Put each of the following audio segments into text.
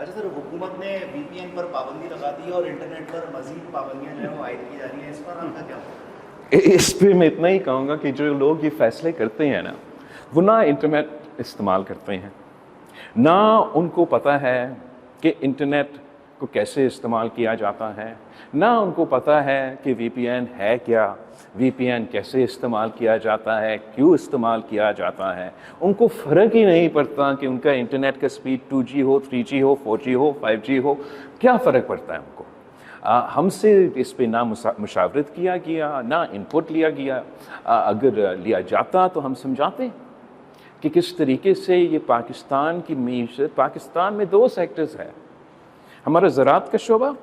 अच्छा सर, हुकूमत ने VPN पर पाबंदी लगा दी है और इंटरनेट पर मजीद पाबंदियां जो है वो आयद की जा रही हैं, इस पर आपका क्या? इस पे मैं इतना ही कहूँगा कि जो लोग ये फैसले करते हैं ना, वो ना इंटरनेट इस्तेमाल करते हैं, ना उनको पता है कि इंटरनेट को कैसे इस्तेमाल किया जाता है, ना उनको पता है कि VPN है क्या, VPN कैसे इस्तेमाल किया जाता है, क्यों इस्तेमाल किया जाता है। उनको फ़र्क ही नहीं पड़ता कि उनका इंटरनेट का स्पीड 2G हो, 3G हो, 4G हो, 5G हो, क्या फ़र्क पड़ता है उनको। हमसे इस पे ना मुशावरत किया गया, ना इनपुट लिया गया। अगर लिया जाता तो हम समझाते कि किस तरीके से ये पाकिस्तान की मीशत, पाकिस्तान में 2 सेक्टर्स है, हमारा ज़राअत का शोबा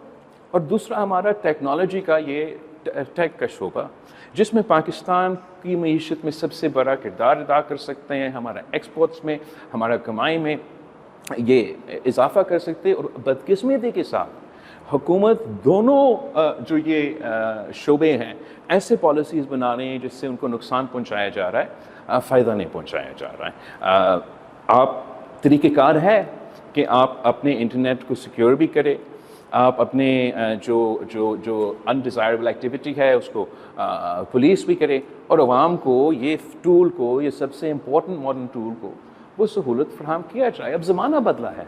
और दूसरा हमारा टेक्नोलॉजी का ये टेक का शोबा, जिसमें पाकिस्तान की मीशत में सबसे बड़ा किरदार अदा कर सकते हैं, हमारा एक्सपोर्ट्स में, हमारा कमाई में ये इजाफ़ा कर सकते हैं। और बदकिस्मती के साथ हुकूमत दोनों जो ये शोबे हैं ऐसे पॉलिसीज़ बना रहे हैं जिससे उनको नुकसान पहुंचाया जा रहा है, फ़ायदा नहीं पहुंचाया जा रहा है। आप तरीक़ेकार है कि आप अपने इंटरनेट को सिक्योर भी करें, आप अपने जो अनडिज़ायरेबल एक्टिविटी है उसको पुलिस भी करे, और अवाम को ये टूल को, ये सबसे इम्पोर्टेंट मॉडर्न टूल को वो सहूलत फराहम किया जाए। अब ज़माना बदला है।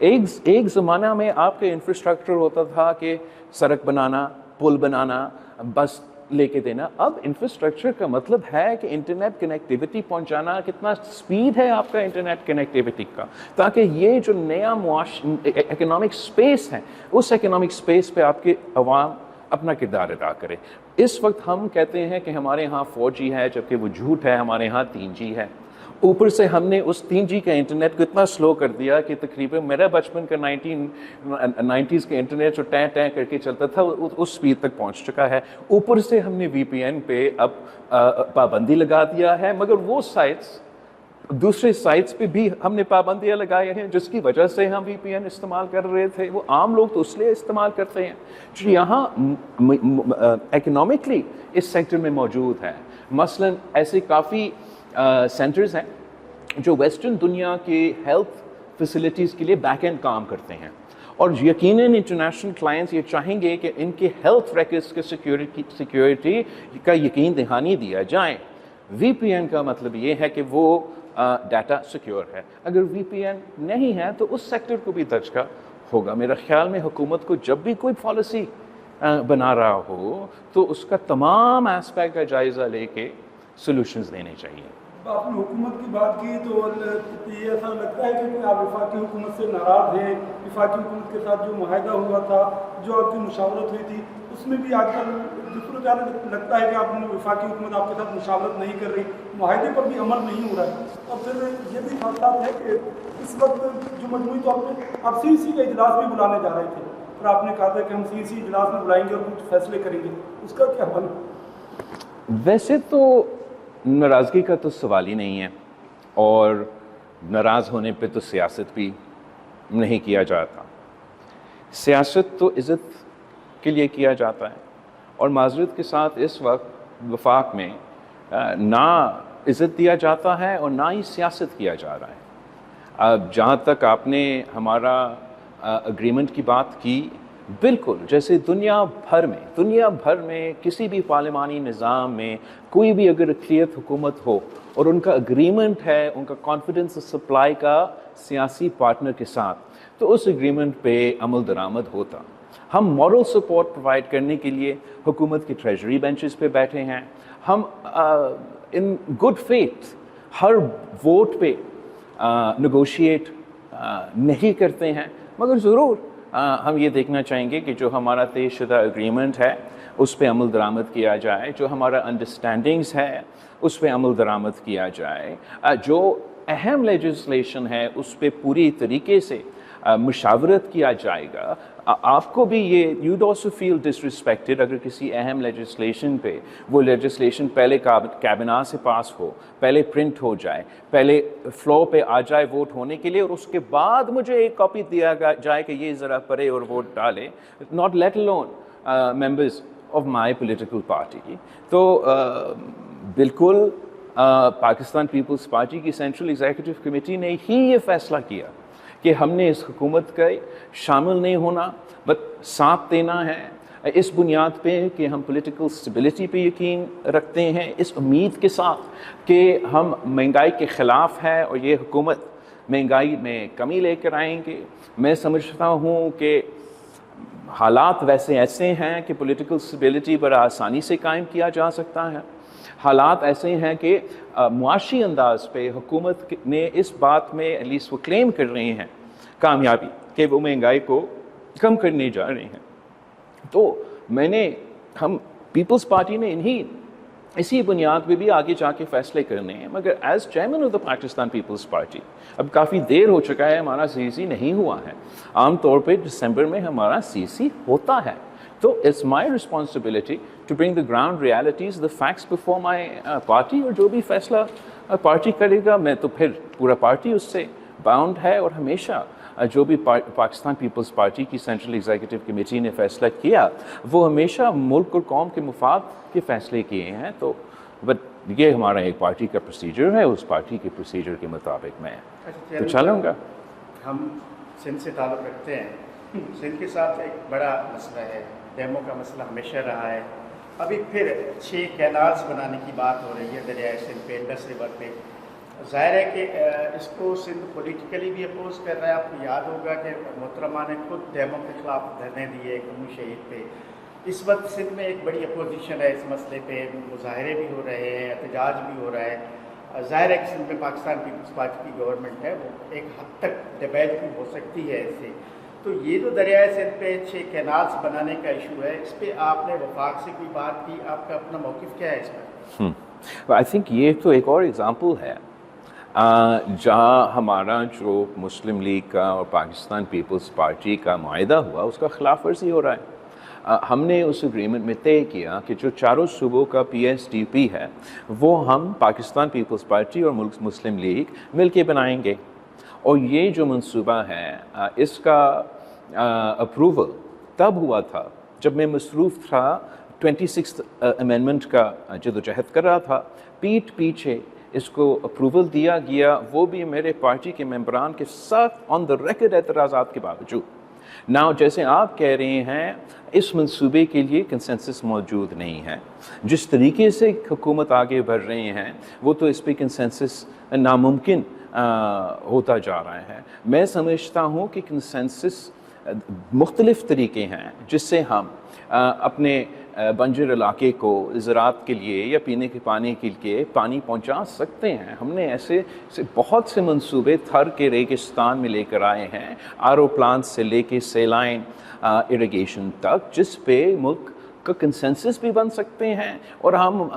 एक ज़माना में आपके इंफ्रास्ट्रक्चर होता था कि सड़क बनाना, पुल बनाना, बस लेके देना। अब इंफ्रास्ट्रक्चर का मतलब है कि इंटरनेट कनेक्टिविटी पहुंचाना, कितना स्पीड है आपका इंटरनेट कनेक्टिविटी का, ताकि ये जो नया इकोनॉमिक स्पेस है उस इकोनॉमिक स्पेस पे आपके अवाम अपना किरदार अदा करे। इस वक्त हम कहते हैं कि हमारे यहाँ 4G है, जबकि वो झूठ है, हमारे यहाँ 3G है। ऊपर से हमने उस 3G के इंटरनेट को इतना स्लो कर दिया कि तकरीबन मेरा बचपन का 1990s के इंटरनेट जो टैं टैं करके चलता था उस स्पीड तक पहुंच चुका है। ऊपर से हमने VPN पे अब पाबंदी लगा दिया है, मगर वो साइट्स, दूसरे साइट्स पे भी हमने पाबंदियां लगाई हैं जिसकी वजह से हम VPN इस्तेमाल कर रहे थे। वो आम लोग तो इसलिए इस्तेमाल करते हैं जो यहाँ इकोनॉमिकली इस सेक्टर में मौजूद है। मसलन ऐसे काफ़ी सेंटर्स हैं जो वेस्टर्न दुनिया के हेल्थ फैसिलिटीज़ के लिए बैक एंड काम करते हैं, और यकीनन इंटरनेशनल क्लाइंट्स ये चाहेंगे कि इनके हेल्थ रिकॉर्ड्स के सिक्योरिटी का यकीन दहानी दिया जाए। VPN का मतलब ये है कि वो डाटा सिक्योर है। अगर VPN नहीं है तो उस सेक्टर को भी दचका होगा। मेरा ख्याल में हुकूमत को जब भी कोई पॉलिसी बना रहा हो तो उसका तमाम एस्पेक्ट का जायज़ा लेके सॉल्यूशंस देने चाहिए। आपने हुकूमत की बात की तो ये ऐसा लगता है कि आप वफाकी हुकूमत से नाराज़ हैं। वफाकी हुकूमत के साथ जो मुआहदा हुआ था, जो आपकी मुशावरत हुई थी, उसमें भी आजकल दूसरों का लगता है कि आपने वफाकी हुकूमत आपके साथ मुशावरत नहीं कर रही, मुआहदे पर भी अमल नहीं हो रहा है। और फिर ये भी साथ है कि इस वक्त जो मजमूई तौर पर आप CEC का इजलास भी बुलाने जा रहे थे, और आपने कहा था कि हम CEC इजलास में बुलाएंगे और कुछ फैसले करेंगे, उसका क्या बना? वैसे तो नाराज़गी का तो सवाल ही नहीं है, और नाराज़ होने पे तो सियासत भी नहीं किया जाता। सियासत तो इज़्ज़त के लिए किया जाता है, और माज़रत के साथ इस वक्त वफाक में ना इज़्ज़त दिया जाता है और ना ही सियासत किया जा रहा है। अब जहाँ तक आपने हमारा एग्रीमेंट की बात की, बिल्कुल जैसे दुनिया भर में किसी भी पार्लिमानी निज़ाम में कोई भी अगर अक़लियत हुकूमत हो और उनका एग्रीमेंट है, उनका कॉन्फिडेंस सप्लाई का सियासी पार्टनर के साथ, तो उस एग्रीमेंट पे अमल दरामद होता। हम मॉरल सपोर्ट प्रोवाइड करने के लिए हुकूमत की ट्रेजरी बेंचेस पे बैठे हैं। हम in good faith her vote पे नेगोशिएट नहीं करते हैं, मगर ज़रूर हम ये देखना चाहेंगे कि जो हमारा तयशुदा एग्रीमेंट है उस पे अमल दरामद किया जाए, जो हमारा अंडरस्टैंडिंग्स है उस पे अमल दरामद किया जाए, जो अहम लेजिस्लेशन है उस पे पूरी तरीके से मुशावरत किया जाएगा। आपको भी ये यूड ऑल्सो फील डिसरिस्पेक्टेड अगर किसी अहम लेजिस्लेशन पे वो लेजिस्लेशन पहले कैबिनेट से पास हो, पहले प्रिंट हो जाए, पहले फ्लोर पे आ जाए वोट होने के लिए, और उसके बाद मुझे एक कॉपी दिया जाए कि ये ज़रा पढ़े और वोट डाले, not let alone members of my political party. तो बिल्कुल पाकिस्तान पीपल्स पार्टी की सेंट्रल एग्जीक्यूटिव कमेटी ने ही ये फैसला किया کہ ہم نے اس حکومت کا شامل نہیں ہونا بس ساتھ دینا ہے، اس بنیاد پہ کہ ہم پولیٹیکل اسٹیبلٹی پہ یقین رکھتے ہیں، اس امید کے ساتھ کہ ہم مہنگائی کے خلاف ہے اور یہ حکومت مہنگائی میں کمی لے کر آئیں گے۔ میں سمجھتا ہوں کہ حالات ایسے ہیں کہ پولیٹیکل اسٹیبلٹی بڑا آسانی سے قائم کیا جا سکتا ہے، حالات ایسے ہیں کہ معاشی انداز پہ حکومت نے اس بات میں ایٹ لیسٹ وہ کلیم کر رہے ہیں کامیابی کہ وہ مہنگائی کو کم کرنے جا رہے ہیں۔ تو ہم پیپلز پارٹی نے اسی بنیاد پہ بھی آگے جا کے فیصلے کرنے ہیں، مگر as chairman of the Pakistan Peoples Party اب کافی دیر ہو چکا ہے، ہمارا CC نہیں ہوا ہے۔ عام طور پہ دسمبر میں ہمارا CC ہوتا ہے، تو it's my responsibility to bring the ground realities, the facts before my party, اور جو بھی فیصلہ پارٹی کرے گا میں تو پھر پورا پارٹی اس سے باؤنڈ ہے، اور ہمیشہ جو بھی پاکستان پیپلز پارٹی کی سینٹرل ایگزیکٹو کمیٹی نے فیصلہ کیا وہ ہمیشہ ملک اور قوم کے مفاد کے فیصلے کیے ہیں۔ تو بٹ یہ ہمارا ایک پارٹی کا پروسیجر ہے، اس پارٹی کے پروسیجر کے مطابق میں تو چلوں گا۔ ہم سندھ سے تعلق رکھتے ہیں، سندھ کے ساتھ ایک بڑا مسئلہ ہے، ڈیموں کا مسئلہ ہمیشہ رہا ہے، ابھی پھر 6 کینالز بنانے کی بات ہو رہی ہے دریائے سندھ پہ، انڈس ریور پہ۔ ظاہر ہے کہ اس کو سندھ پولیٹیکلی بھی اپوز کر رہا ہے۔ آپ کو یاد ہوگا کہ محترمہ نے خود ڈیموں کے خلاف دھرنے دیے کمو شہید پہ۔ اس وقت سندھ میں ایک بڑی اپوزیشن ہے اس مسئلے پہ، مظاہرے بھی ہو رہے ہیں، احتجاج بھی ہو رہا ہے۔ ظاہر ہے کہ سندھ میں پاکستان پیپلز پارٹی کی گورنمنٹ ہے، وہ ایک حد تک ڈیبیٹ بھی ہو سکتی ہے اس سے۔ تو یہ جو دریائے سندھ پہ 6 کینالز بنانے کا ایشو ہے، اس پہ آپ نے وفاق سے کوئی بات کی، آپ کا اپنا موقف کیا ہے اس پر؟ آئی تھنک یہ تو ایک اور ایگزامپل ہے جہاں ہمارا جو مسلم لیگ کا اور پاکستان پیپلز پارٹی کا معاہدہ ہوا اس کا خلاف ورزی ہو رہا ہے۔ ہم نے اس اگریمنٹ میں طے کیا کہ جو چاروں صوبوں کا PSDP ہے وہ ہم پاکستان پیپلز پارٹی اور مسلم لیگ مل کے بنائیں گے، اور یہ جو منصوبہ ہے اس کا اپروول تب ہوا تھا جب میں مصروف تھا 26th امینڈمنٹ کا جدوجہد کر رہا تھا۔ پیچھے اس کو اپروول دیا گیا، وہ بھی میرے پارٹی کے ممبران کے ساتھ آن دا ریکارڈ اعتراضات کے باوجود۔ ناؤ جیسے آپ کہہ رہے ہیں اس منصوبے کے لیے کنسنسس موجود نہیں ہے، جس طریقے سے حکومت آگے بڑھ رہے ہیں وہ تو اس پہ کنسنسس ناممکن ہوتا جا رہا ہے۔ میں سمجھتا ہوں کہ کنسنسس مختلف طریقے ہیں جس سے ہم اپنے بنجر علاقے کو زراعت کے لیے یا پینے کے پانی کے لیے پانی پہنچا سکتے ہیں۔ ہم نے ایسے بہت سے منصوبے تھر کے ریگستان میں لے کر آئے ہیں، RO پلانٹ سے لے کے سیلائن اریگیشن تک، جس پہ ملک کا کنسنسس بھی بن سکتے ہیں اور ہم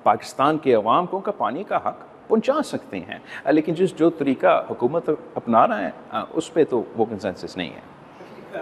پاکستان کے عوام کو کا پانی کا حق پہنچا سکتے ہیں۔ لیکن جو طریقہ حکومت اپنا رہا ہے اس پہ تو وہ کنسنسس نہیں ہے۔